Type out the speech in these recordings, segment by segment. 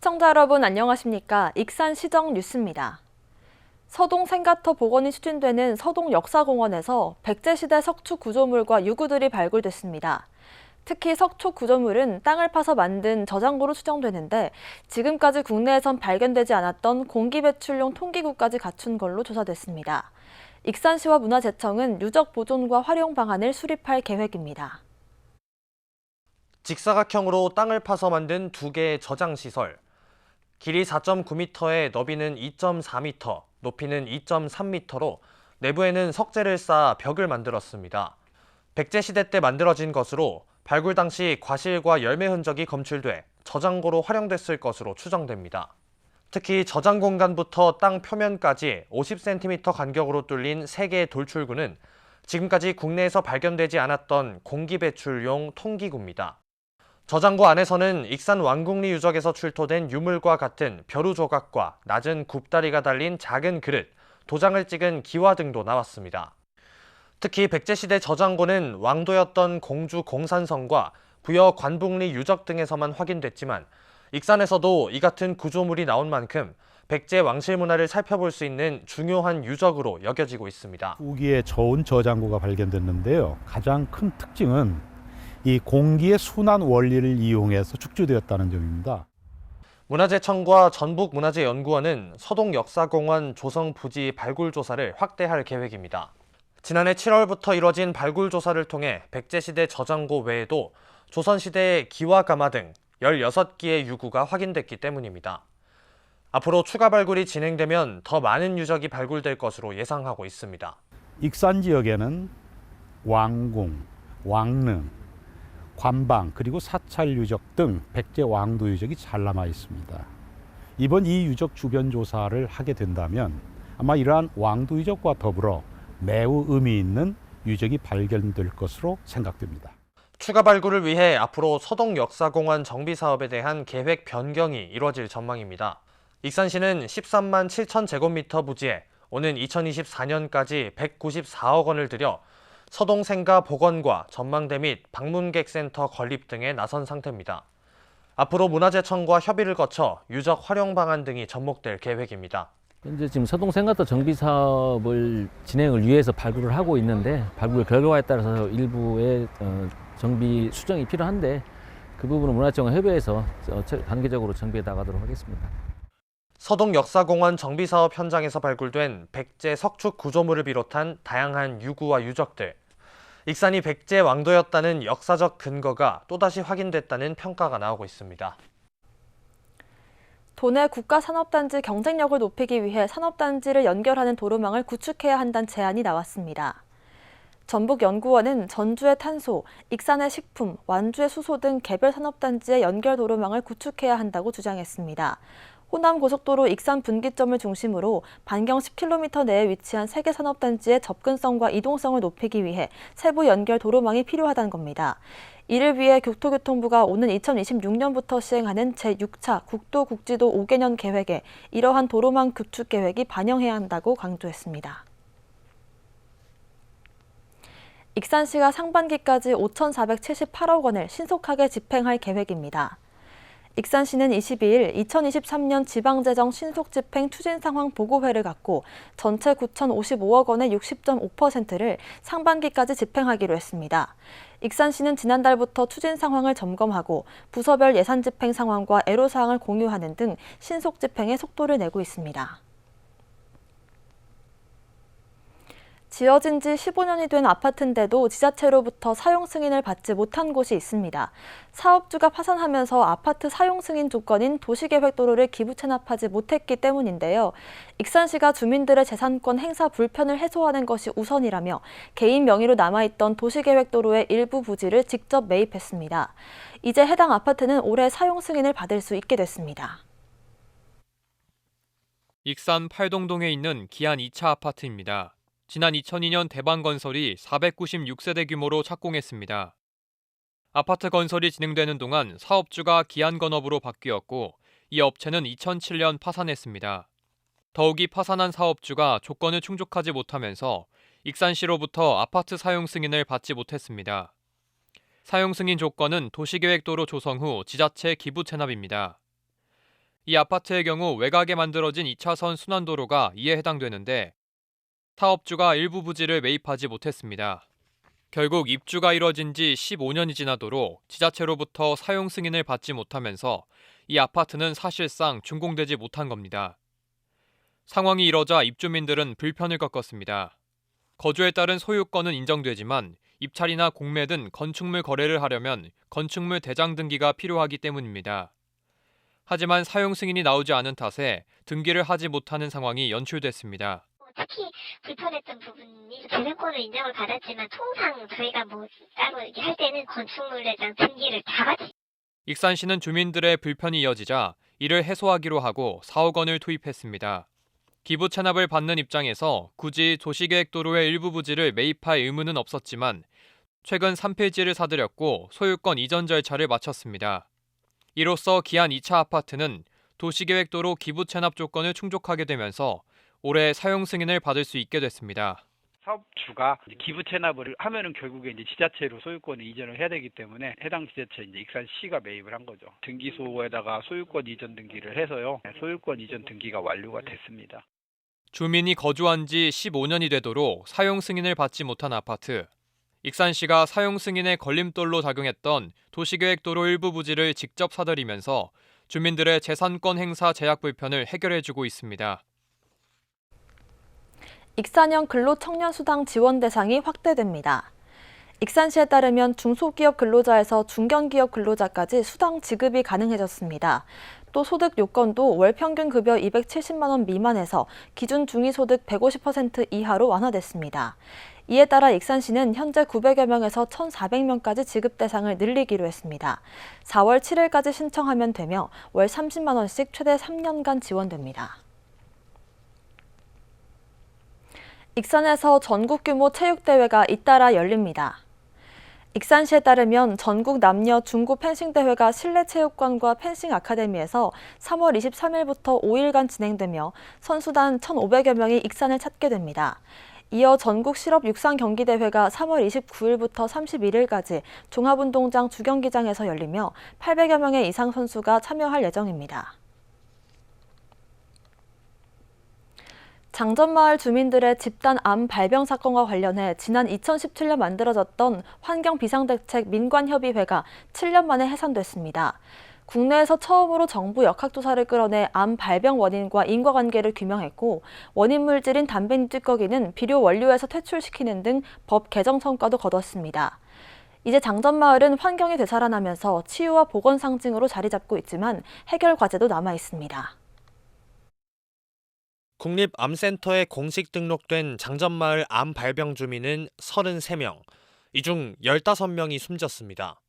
시청자 여러분 안녕하십니까? 익산시정 뉴스입니다. 서동 생가터 복원이 추진되는 서동 역사공원에서 백제시대 석축 구조물과 유구들이 발굴됐습니다. 특히 석축 구조물은 땅을 파서 만든 저장고로 추정되는데 지금까지 국내에선 발견되지 않았던 공기 배출용 통기구까지 갖춘 걸로 조사됐습니다. 익산시와 문화재청은 유적 보존과 활용 방안을 수립할 계획입니다. 직사각형으로 땅을 파서 만든 두 개의 저장시설. 길이 4.9m에 너비는 2.4m, 높이는 2.3m로 내부에는 석재를 쌓아 벽을 만들었습니다. 백제시대 때 만들어진 것으로 발굴 당시 과실과 열매 흔적이 검출돼 저장고로 활용됐을 것으로 추정됩니다. 특히 저장 공간부터 땅 표면까지 50cm 간격으로 뚫린 3개의 돌출구는 지금까지 국내에서 발견되지 않았던 공기 배출용 통기구입니다. 저장고 안에서는 익산 왕궁리 유적에서 출토된 유물과 같은 벼루 조각과 낮은 굽다리가 달린 작은 그릇, 도장을 찍은 기와 등도 나왔습니다. 특히 백제시대 저장고는 왕도였던 공주 공산성과 부여 관북리 유적 등에서만 확인됐지만 익산에서도 이 같은 구조물이 나온 만큼 백제 왕실 문화를 살펴볼 수 있는 중요한 유적으로 여겨지고 있습니다. 후기에 저온 저장고가 발견됐는데요. 가장 큰 특징은 이 공기의 순환 원리를 이용해서 축조되었다는 점입니다. 문화재청과 전북문화재연구원은 서동역사공원 조성 부지 발굴 조사를 확대할 계획입니다. 지난해 7월부터 이뤄진 발굴 조사를 통해 백제시대 저장고 외에도 조선시대의 기와 가마 등 16기의 유구가 확인됐기 때문입니다. 앞으로 추가 발굴이 진행되면 더 많은 유적이 발굴될 것으로 예상하고 있습니다. 익산 지역에는 왕궁, 왕릉, 관방 그리고 사찰 유적 등 백제 왕도 유적이 잘 남아 있습니다. 이번 이 유적 주변 조사를 하게 된다면 아마 이러한 왕도 유적과 더불어 매우 의미 있는 유적이 발견될 것으로 생각됩니다. 추가 발굴을 위해 앞으로 서동역사공원 정비 사업에 대한 계획 변경이 이뤄질 전망입니다. 익산시는 13만 7천 제곱미터 부지에 오는 2024년까지 194억 원을 들여 서동생가 복원과 전망대 및 방문객 센터 건립 등에 나선 상태입니다. 앞으로 문화재청과 협의를 거쳐 유적 활용 방안 등이 접목될 계획입니다. 현재 지금 서동생가터 정비 사업을 진행을 위해서 발굴을 하고 있는데 발굴 결과에 따라서 일부의 정비 수정이 필요한데 그 부분은 문화청과 협의해서 단계적으로 정비해 나가도록 하겠습니다. 서동역사공원 정비사업 현장에서 발굴된 백제 석축 구조물을 비롯한 다양한 유구와 유적들. 익산이 백제 왕도였다는 역사적 근거가 또다시 확인됐다는 평가가 나오고 있습니다. 도내 국가산업단지 경쟁력을 높이기 위해 산업단지를 연결하는 도로망을 구축해야 한다는 제안이 나왔습니다. 전북연구원은 전주의 탄소, 익산의 식품, 완주의 수소 등 개별 산업단지의 연결 도로망을 구축해야 한다고 주장했습니다. 호남고속도로 익산 분기점을 중심으로 반경 10km 내에 위치한 3개 산업단지의 접근성과 이동성을 높이기 위해 세부 연결 도로망이 필요하다는 겁니다. 이를 위해 교토교통부가 오는 2026년부터 시행하는 제6차 국도국지도 5개년 계획에 이러한 도로망 구축 계획이 반영해야 한다고 강조했습니다. 익산시가 상반기까지 5,478억 원을 신속하게 집행할 계획입니다. 익산시는 22일 2023년 지방재정 신속집행 추진상황 보고회를 갖고 전체 9,055억 원의 60.5%를 상반기까지 집행하기로 했습니다. 익산시는 지난달부터 추진 상황을 점검하고 부서별 예산 집행 상황과 애로사항을 공유하는 등 신속 집행에 속도를 내고 있습니다. 지어진 지 15년이 된 아파트인데도 지자체로부터 사용 승인을 받지 못한 곳이 있습니다. 사업주가 파산하면서 아파트 사용 승인 조건인 도시계획도로를 기부 체납하지 못했기 때문인데요. 익산시가 주민들의 재산권 행사 불편을 해소하는 것이 우선이라며 개인 명의로 남아있던 도시계획도로의 일부 부지를 직접 매입했습니다. 이제 해당 아파트는 올해 사용 승인을 받을 수 있게 됐습니다. 익산 팔동동에 있는 기안 2차 아파트입니다. 지난 2002년 대방건설이 496세대 규모로 착공했습니다. 아파트 건설이 진행되는 동안 사업주가 기안건업으로 바뀌었고 이 업체는 2007년 파산했습니다. 더욱이 파산한 사업주가 조건을 충족하지 못하면서 익산시로부터 아파트 사용 승인을 받지 못했습니다. 사용 승인 조건은 도시계획도로 조성 후 지자체 기부 체납입니다. 이 아파트의 경우 외곽에 만들어진 2차선 순환도로가 이에 해당되는데 사업주가 일부 부지를 매입하지 못했습니다. 결국 입주가 이뤄진 지 15년이 지나도록 지자체로부터 사용 승인을 받지 못하면서 이 아파트는 사실상 준공되지 못한 겁니다. 상황이 이뤄져 입주민들은 불편을 겪었습니다. 거주에 따른 소유권은 인정되지만 입찰이나 공매 등 건축물 거래를 하려면 건축물 대장 등기가 필요하기 때문입니다. 하지만 사용 승인이 나오지 않은 탓에 등기를 하지 못하는 상황이 연출됐습니다. 특히 불편했던 부분이 재산권을 인정을 받았지만 통상 저희가 따로 이렇게 할 때는 건축물 대장 등기를 다 같이. 익산시는 주민들의 불편이 이어지자 이를 해소하기로 하고 4억 원을 투입했습니다. 기부 체납을 받는 입장에서 굳이 도시계획도로의 일부 부지를 매입할 의무는 없었지만 최근 3필지를 사들였고 소유권 이전 절차를 마쳤습니다. 이로써 기한 2차 아파트는 도시계획도로 기부 체납 조건을 충족하게 되면서 올해 사용 승인을 받을 수 있게 됐습니다. 사업주가 기부 체납을 하면은 결국에 이제 지자체로 소유권을 이전을 해야 되기 때문에 해당 지자체 이제 익산시가 매입을 한 거죠. 등기소에다가 소유권 이전 등기를 해서요. 소유권 이전 등기가 완료가 됐습니다. 주민이 거주한 지 15년이 되도록 사용 승인을 받지 못한 아파트. 익산시가 사용 승인의 걸림돌로 작용했던 도시계획도로 일부 부지를 직접 사들이면서 주민들의 재산권 행사 제약 불편을 해결해주고 있습니다. 익산형 근로청년수당 지원 대상이 확대됩니다. 익산시에 따르면 중소기업 근로자에서 중견기업 근로자까지 수당 지급이 가능해졌습니다. 또 소득 요건도 월 평균 급여 270만 원 미만에서 기준 중위소득 150% 이하로 완화됐습니다. 이에 따라 익산시는 현재 900여 명에서 1,400명까지 지급 대상을 늘리기로 했습니다. 4월 7일까지 신청하면 되며 월 30만 원씩 최대 3년간 지원됩니다. 익산에서 전국 규모 체육대회가 잇따라 열립니다. 익산시에 따르면 전국 남녀 중고 펜싱대회가 실내체육관과 펜싱 아카데미에서 3월 23일부터 5일간 진행되며 선수단 1,500여 명이 익산을 찾게 됩니다. 이어 전국 실업 육상 경기대회가 3월 29일부터 31일까지 종합운동장 주경기장에서 열리며 800여 명의 이상 선수가 참여할 예정입니다. 장전마을 주민들의 집단 암 발병 사건과 관련해 지난 2017년 만들어졌던 환경비상대책 민관협의회가 7년 만에 해산됐습니다. 국내에서 처음으로 정부 역학조사를 끌어내 암 발병 원인과 인과관계를 규명했고 원인 물질인 담배잎 찌꺼기는 비료 원료에서 퇴출시키는 등 법 개정 성과도 거뒀습니다. 이제 장전마을은 환경이 되살아나면서 치유와 보건 상징으로 자리 잡고 있지만 해결 과제도 남아 있습니다. 국립암센터에 공식 등록된 장전마을 암 발병 주민은 33명, 이 중 15명이 숨졌습니다.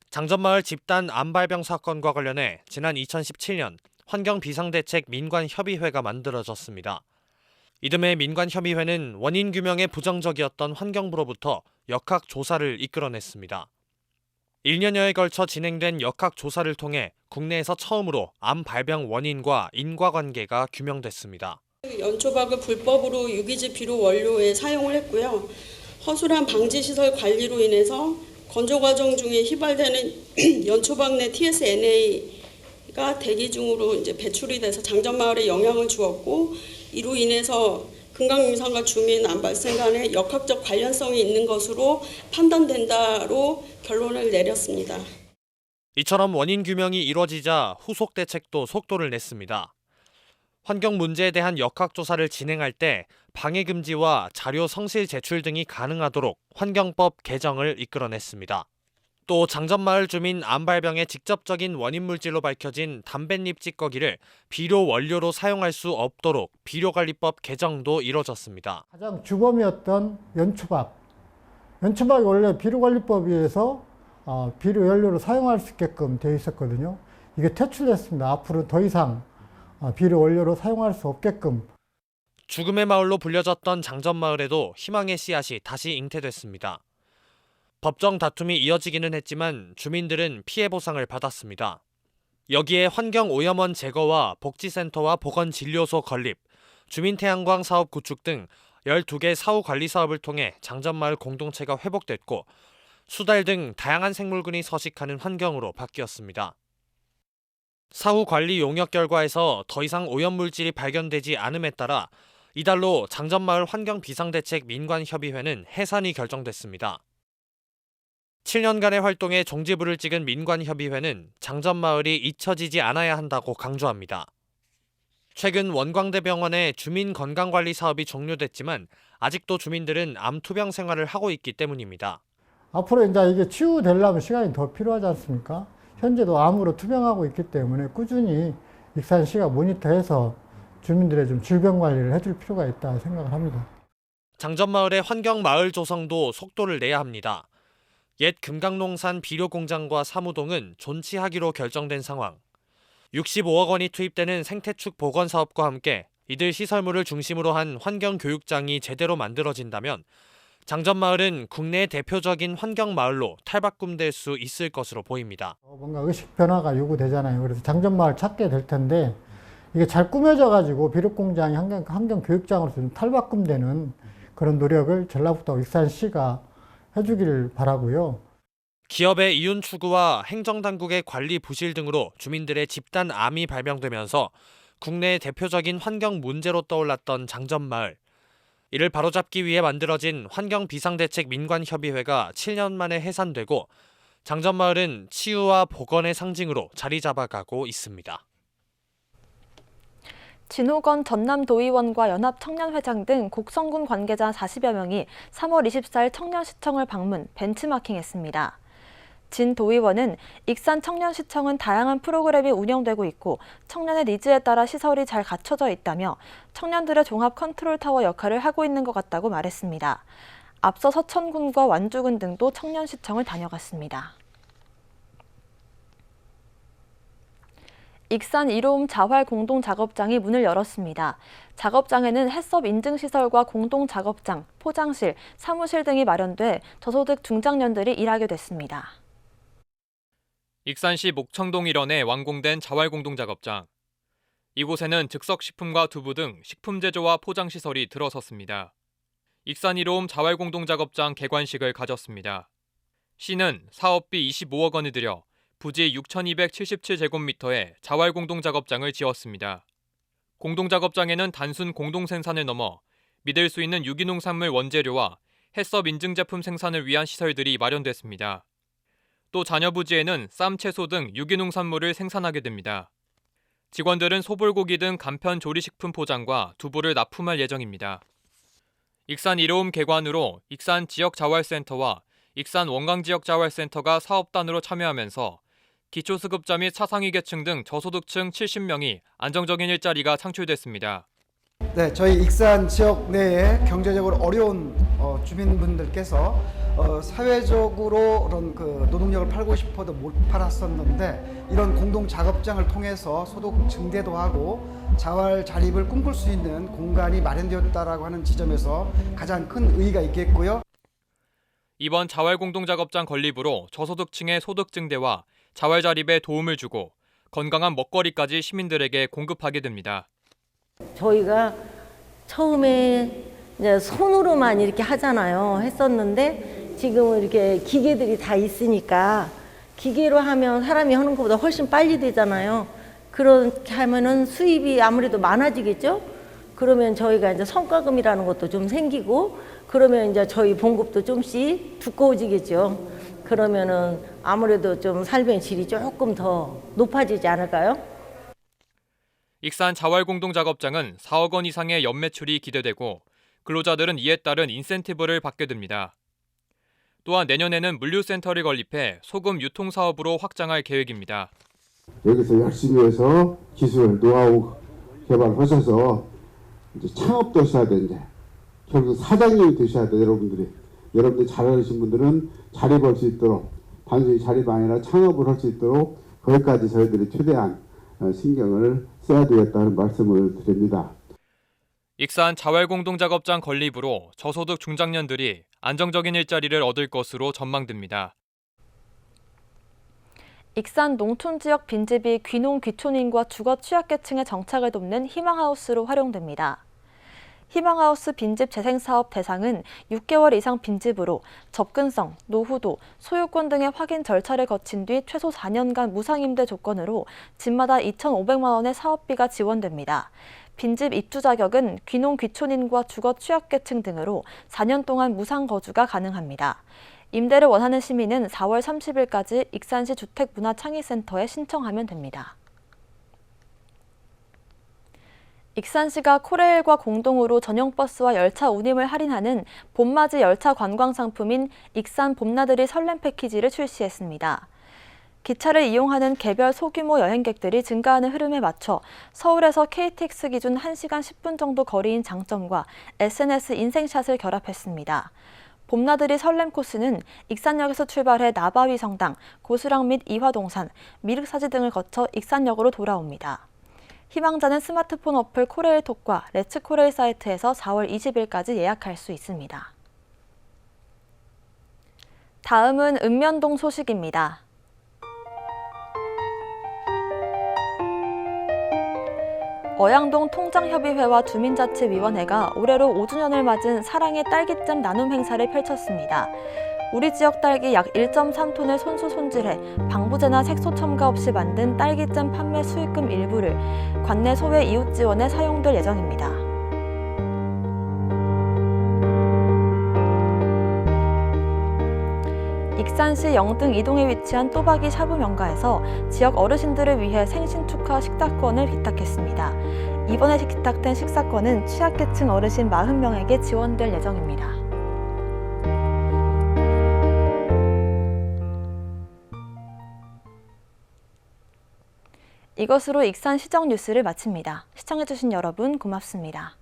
장전마을 집단 암 발병 사건과 관련해 지난 2017년 환경비상대책 민관협의회가 만들어졌습니다. 이듬해 민관협의회는 원인 규명에 부정적이었던 환경부로부터 역학조사를 이끌어냈습니다. 1년여에 걸쳐 진행된 역학조사를 통해 국내에서 처음으로 암 발병 원인과 인과관계가 규명됐습니다. 연초박을 불법으로 유기질 비료 원료에 사용을 했고요. 허술한 방지시설 관리로 인해서 건조 과정 중에 휘발되는 연초박 내 TSNA가 대기 중으로 이제 배출이 돼서 장전마을에 영향을 주었고 이로 인해서 금강림산과 주민 암 발생 간에 역학적 관련성이 있는 것으로 판단된다로 결론을 내렸습니다. 이처럼 원인 규명이 이뤄지자 후속 대책도 속도를 냈습니다. 환경 문제에 대한 역학조사를 진행할 때 방해 금지와 자료 성실 제출 등이 가능하도록 환경법 개정을 이끌어냈습니다. 또 장전마을 주민 암 발병의 직접적인 원인 물질로 밝혀진 담뱃잎 찌꺼기를 비료 원료로 사용할 수 없도록 비료관리법 개정도 이뤄졌습니다. 가장 주범이었던 연초박. 연초박이 원래 비료관리법에 의해서 비료 연료로 사용할 수 있게끔 되어 있었거든요. 이게 퇴출됐습니다. 앞으로 더 이상 비료 원료로 사용할 수 없게끔. 죽음의 마을로 불려졌던 장전마을에도 희망의 씨앗이 다시 잉태됐습니다. 법정 다툼이 이어지기는 했지만 주민들은 피해 보상을 받았습니다. 여기에 환경오염원 제거와 복지센터와 보건진료소 건립, 주민태양광 사업 구축 등 12개 사후관리 사업을 통해 장전마을 공동체가 회복됐고 수달 등 다양한 생물군이 서식하는 환경으로 바뀌었습니다. 사후 관리 용역 결과에서 더 이상 오염물질이 발견되지 않음에 따라 이달로 장전마을 환경비상대책 민관협의회는 해산이 결정됐습니다. 7년간의 활동에 종지부를 찍은 민관협의회는 장전마을이 잊혀지지 않아야 한다고 강조합니다. 최근 원광대병원의 주민건강관리 사업이 종료됐지만 아직도 주민들은 암투병 생활을 하고 있기 때문입니다. 앞으로 이제 이게 치유되려면 시간이 더 필요하지 않습니까? 현재도 암으로 투병하고 있기 때문에 꾸준히 익산시가 모니터해서 주민들의 좀 질병 관리를 해줄 필요가 있다 생각을 합니다. 장전마을의 환경마을 조성도 속도를 내야 합니다. 옛 금강농산 비료공장과 사무동은 존치하기로 결정된 상황. 65억 원이 투입되는 생태축 복원 사업과 함께 이들 시설물을 중심으로 한 환경교육장이 제대로 만들어진다면 장전마을은 국내 대표적인 환경마을로 탈바꿈될 수 있을 것으로 보입니다. 뭔가 의식 변화가 요구되잖아요. 그래서 장전마을 찾게 될 텐데 이게 잘 꾸며져 가지고 비료공장이 환경교육장으로서 좀 탈바꿈되는 그런 노력을 전라북도 익산시가 해주기를 바라고요. 기업의 이윤 추구와 행정당국의 관리 부실 등으로 주민들의 집단 암이 발병되면서 국내의 대표적인 환경 문제로 떠올랐던 장전마을. 이를 바로잡기 위해 만들어진 환경비상대책 민관협의회가 7년 만에 해산되고 장전마을은 치유와 복원의 상징으로 자리 잡아가고 있습니다. 진호건 전남도의원과 연합청년회장 등 곡성군 관계자 40여 명이 3월 24일 청년시청을 방문, 벤치마킹했습니다. 진 도의원은 익산 청년시청은 다양한 프로그램이 운영되고 있고 청년의 니즈에 따라 시설이 잘 갖춰져 있다며 청년들의 종합 컨트롤타워 역할을 하고 있는 것 같다고 말했습니다. 앞서 서천군과 완주군 등도 청년시청을 다녀갔습니다. 익산 이로움 자활 공동작업장이 문을 열었습니다. 작업장에는 해썹 인증시설과 공동작업장, 포장실, 사무실 등이 마련돼 저소득 중장년들이 일하게 됐습니다. 익산시 목청동 일원에 완공된 자활공동작업장. 이곳에는 즉석식품과 두부 등 식품 제조와 포장 시설이 들어섰습니다. 익산 이로움 자활공동작업장 개관식을 가졌습니다. 시는 사업비 25억 원을 들여 부지 6,277제곱미터의 자활공동작업장을 지었습니다. 공동작업장에는 단순 공동생산을 넘어 믿을 수 있는 유기농산물 원재료와 해썹 인증제품 생산을 위한 시설들이 마련됐습니다. 또 자녀 부지에는 쌈, 채소 등 유기농산물을 생산하게 됩니다. 직원들은 소불고기 등 간편 조리식품 포장과 두부를 납품할 예정입니다. 익산 이로움 개관으로 익산 지역자활센터와 익산 원광지역자활센터가 사업단으로 참여하면서 기초수급자 및 차상위 계층 등 저소득층 70명이 안정적인 일자리가 창출됐습니다. 네, 저희 익산 지역 내에 경제적으로 어려운 주민분들께서 사회적으로 그런 노동력을 팔고 싶어도 못 팔았었는데 이런 공동 작업장을 통해서 소득 증대도 하고 자활 자립을 꿈꿀 수 있는 공간이 마련되었다라고 하는 지점에서 가장 큰 의의가 있겠고요. 이번 자활공동작업장 건립으로 저소득층의 소득 증대와 자활 자립에 도움을 주고 건강한 먹거리까지 시민들에게 공급하게 됩니다. 저희가 처음에 이제 손으로만 이렇게 하잖아요. 했었는데 지금은 이렇게 기계들이 다 있으니까 기계로 하면 사람이 하는 것보다 훨씬 빨리 되잖아요. 그렇게 하면은 수입이 아무래도 많아지겠죠. 그러면 저희가 이제 성과금이라는 것도 좀 생기고 그러면 이제 저희 봉급도 좀씩 두꺼워지겠죠. 그러면은 아무래도 좀 삶의 질이 조금 더 높아지지 않을까요? 익산 자활공동작업장은 4억 원 이상의 연매출이 기대되고 근로자들은 이에 따른 인센티브를 받게 됩니다. 또한 내년에는 물류센터를 건립해 소금 유통 사업으로 확장할 계획입니다. 여기서 열심히 해서 기술, 노하우 개발하셔서 이제 창업도 하셔야 돼. 이제 결국 사장님이 되셔야 돼. 여러분들이 잘하신 분들은 자립할 수 있도록 단순히 자립 아니라 창업을 할 수 있도록 거기까지 저희들이 최대한 신경을 써야 되겠다는 말씀을 드립니다. 익산 자활공동작업장 건립으로 저소득 중장년들이 안정적인 일자리를 얻을 것으로 전망됩니다. 익산 농촌지역 빈집이 귀농 귀촌인과 주거 취약계층의 정착을 돕는 희망하우스로 활용됩니다. 희망하우스 빈집 재생사업 대상은 6개월 이상 빈집으로 접근성, 노후도, 소유권 등의 확인 절차를 거친 뒤 최소 4년간 무상임대 조건으로 집마다 2,500만 원의 사업비가 지원됩니다. 빈집 입주 자격은 귀농 귀촌인과 주거 취약계층 등으로 4년 동안 무상 거주가 가능합니다. 임대를 원하는 시민은 4월 30일까지 익산시 주택문화창의센터에 신청하면 됩니다. 익산시가 코레일과 공동으로 전용버스와 열차 운임을 할인하는 봄맞이 열차 관광 상품인 익산 봄나들이 설렘 패키지를 출시했습니다. 기차를 이용하는 개별 소규모 여행객들이 증가하는 흐름에 맞춰 서울에서 KTX 기준 1시간 10분 정도 거리인 장점과 SNS 인생샷을 결합했습니다. 봄나들이 설렘 코스는 익산역에서 출발해 나바위 성당, 고수랑 및 이화동산, 미륵사지 등을 거쳐 익산역으로 돌아옵니다. 희망자는 스마트폰 어플 코레일톡과 렛츠코레일 사이트에서 4월 20일까지 예약할 수 있습니다. 다음은 읍면동 소식입니다. 어양동 통장협의회와 주민자치위원회가 올해로 5주년을 맞은 사랑의 딸기잼 나눔 행사를 펼쳤습니다. 우리 지역 딸기 약 1.3톤을 손수 손질해 방부제나 색소 첨가 없이 만든 딸기잼 판매 수익금 일부를 관내 소외 이웃 지원에 사용될 예정입니다. 익산시 영등 이동에 위치한 또박이 샤브 명가에서 지역 어르신들을 위해 생신 축하 식사권을 위탁했습니다. 이번에 기탁된 식사권은 취약계층 어르신 40명에게 지원될 예정입니다. 이것으로 익산 시정 뉴스를 마칩니다. 시청해주신 여러분 고맙습니다.